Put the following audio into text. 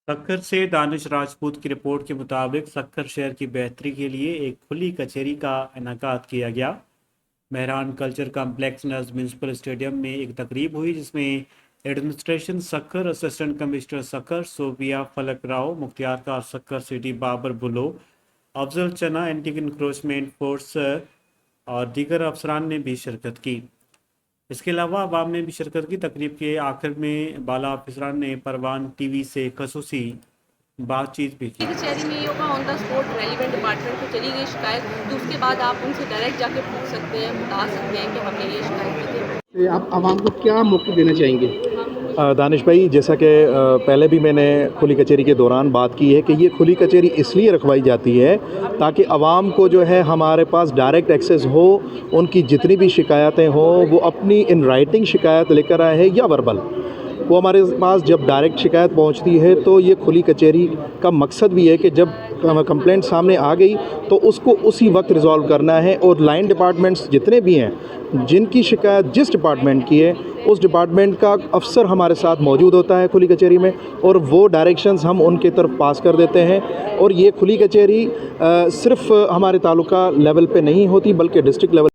सक्खर से दानिश राजपूत की रिपोर्ट के मुताबिक सक्खर शहर की बेहतरी के लिए एक खुली कचहरी का इनेकाद किया गया। मेहरान कल्चर कम्प्लेक्स नज़ म्यूनसिपल स्टेडियम में एक तकरीब हुई जिसमें administration Sukkur, assistant commissioner Sukkur Sofia Falak Rao, मुख्तियार कार Sukkur city Babar Bullo, Afzal Chana, anti encroachment force और दीगर अफसरान ने भी शिरकत की। इसके अलावा अवाम ने भी शिरकत की। तकरीब के आखिर में बाला अफसरान ने परवान टीवी से खसूसी बातचीत भी की। कचहरी में ये होगा on the spot relevant department को चली गई शिकायत, तो उसके बाद आप उनसे डायरेक्ट जाके पूछ सकते हैं, बता सकते हैं कि हमने ये शिकायत की थी। आप आवाम को क्या मौक़िफ़ देना चाहेंगे? दानिश भाई, जैसा कि पहले भी मैंने खुली कचहरी के दौरान बात की है कि ये खुली कचहरी इसलिए रखवाई जाती है ताकि आवाम को जो है हमारे पास डायरेक्ट एक्सेस हो, उनकी जितनी भी शिकायतें हों वो अपनी इन राइटिंग शिकायत लेकर आए हैं या वर्बल, वो हमारे पास जब डायरेक्ट शिकायत पहुंचती है तो ये खुली कचहरी का मकसद भी है कि जब कंप्लेंट सामने आ गई तो उसको उसी वक्त रिज़ॉल्व करना है। और लाइन डिपार्टमेंट्स जितने भी हैं जिनकी शिकायत जिस डिपार्टमेंट की है उस डिपार्टमेंट का अफसर हमारे साथ मौजूद होता है खुली कचहरी में, और वो डायरेक्शंस हम उनके तरफ पास कर देते हैं। और ये खुली कचहरी सिर्फ हमारे तालुका लेवल पे नहीं होती बल्कि डिस्ट्रिक्ट लेवल